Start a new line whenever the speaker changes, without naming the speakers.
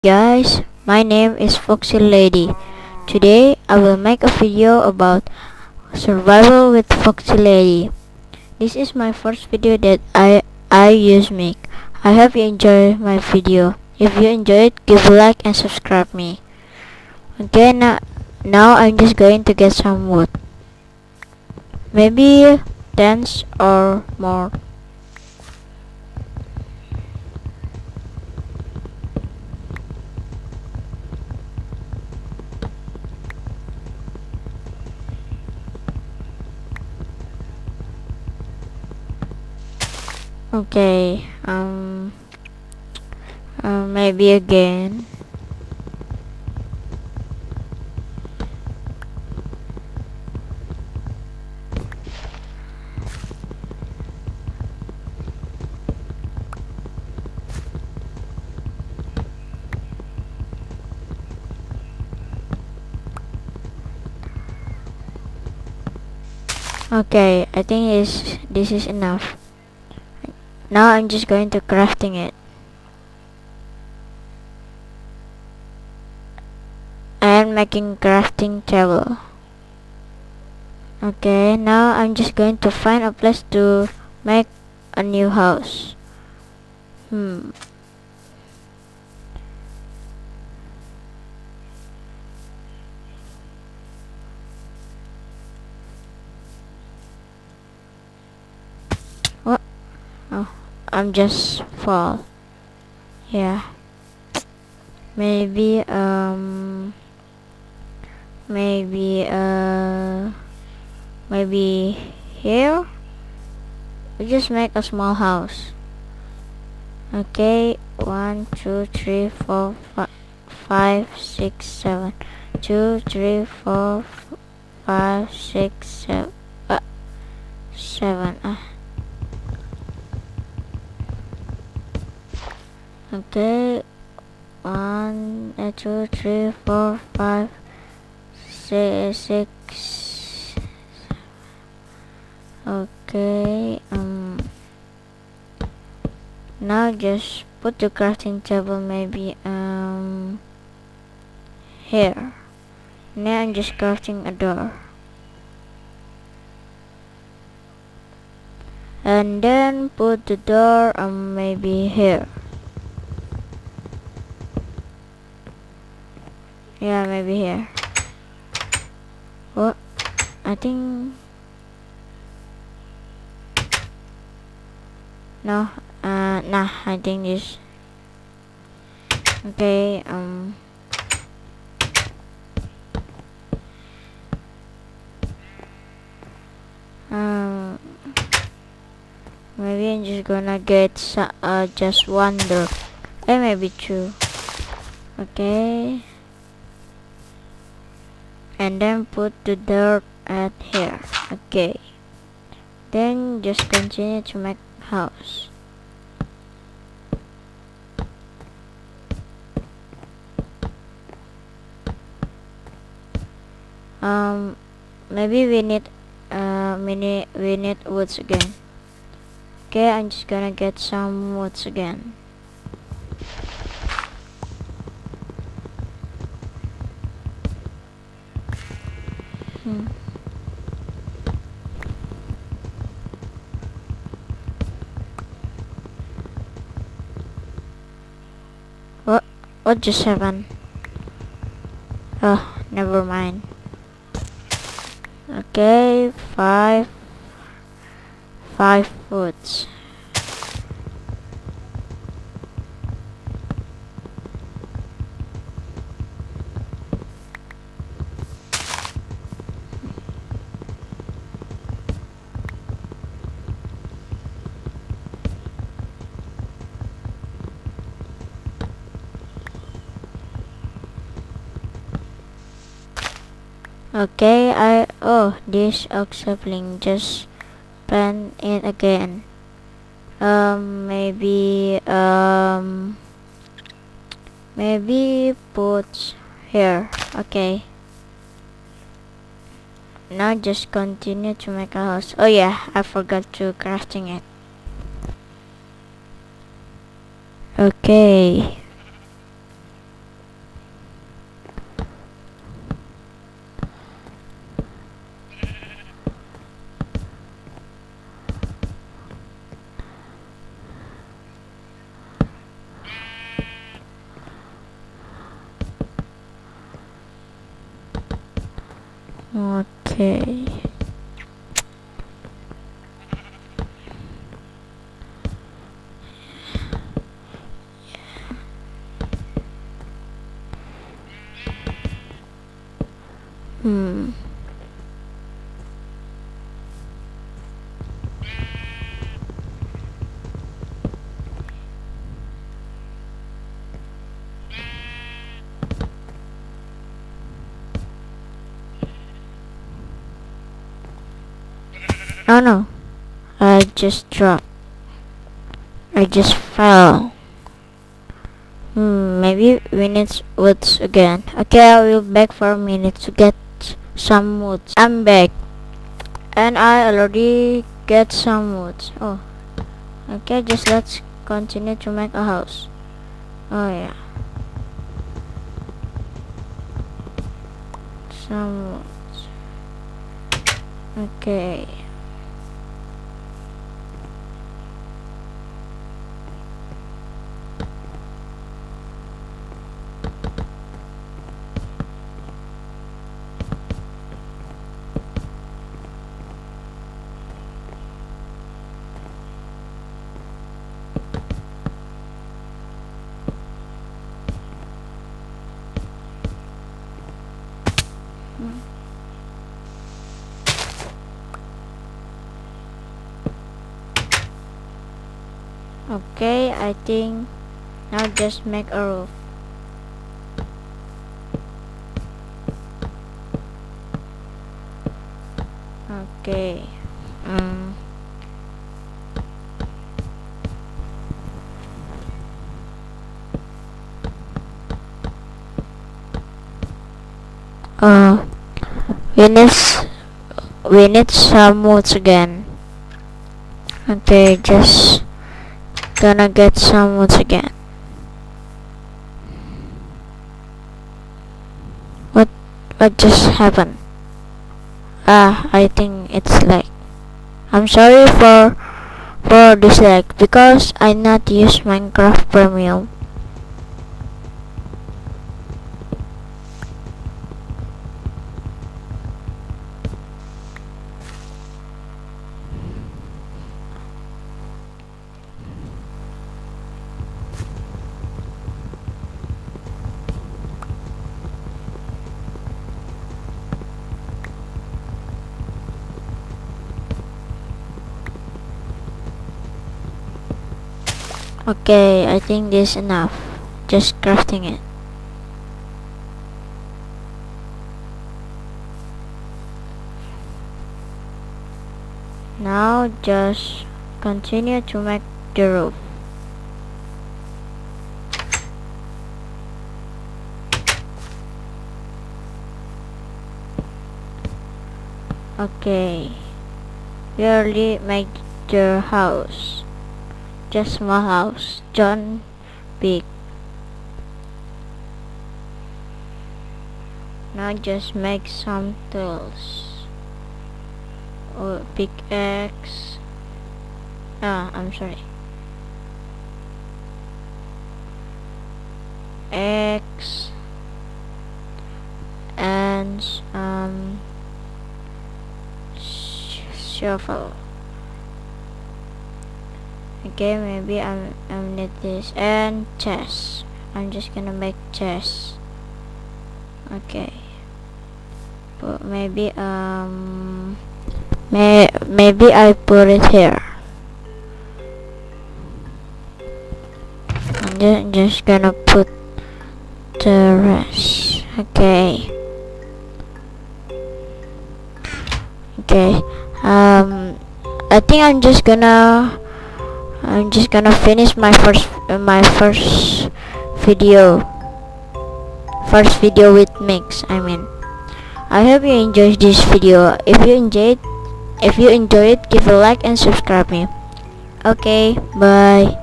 Guys, my name is Foxy Lady. Today I will make a video about survival with Foxy Lady. This is my first video that I use make. I hope you enjoy my video. If you enjoy it, give a like and subscribe me. Okay, now I'm just going to get some wood. Maybe 10 or more. Okay, maybe again. Okay, I think this is enough. Now I'm just going to crafting it. And making crafting table. Okay, now I'm just going to find a place to make a new house. What? Oh, I'm just fall. Yeah. Maybe maybe maybe here we just make a small house. Okay, 1 2 3 4 5 6 7 2 3 4 5 6 7 7 okay, 1 2 3 4 5 6. Okay, now just put the crafting table maybe here. Now I'm just crafting a door, and then put the door maybe here. Yeah, maybe here. What? I think no. Nah. I think this. Okay. Maybe I'm just gonna get just one door. Maybe two. Okay. And then put the dirt at here. Okay, then just continue to make house. Maybe we need we need woods again. Okay, I'm just gonna get some woods again. What just happened? Oh, never mind. Okay, five woods. Okay, this oak sapling, just plant it again. Maybe maybe put here. Okay, now just continue to make a house. Oh yeah, I forgot to crafting it. Okay, Okay. Hmm. Oh no, I just dropped. I just fell. Maybe we need woods again. Okay, I will back for a minute to get some woods. I'm back, and I already get some woods. Oh, okay, just let's continue to make a house. Oh yeah, some woods. Okay. Okay, I think now just make a roof. Okay. Um. Uh. We need we need some woods again. Okay, just gonna get some woods again. What what just happened? I think it's like I'm sorry for this lag because I not use Minecraft Premium. Okay, I think this is enough. Just crafting it. Now just continue to make the roof. Okay, we already made the house. Just small house. John big. Now just make some tools. Or pickaxe. I'm sorry. X and shovel. Okay, maybe I'm need this and chest. I'm just gonna make chest. Okay, but maybe maybe I put it here. I'm just gonna put the rest. Okay. Okay. I think I'm just gonna finish my first video. First video with Mix. I mean, I hope you enjoyed this video. If you enjoyed it, give a like and subscribe me. Okay, bye.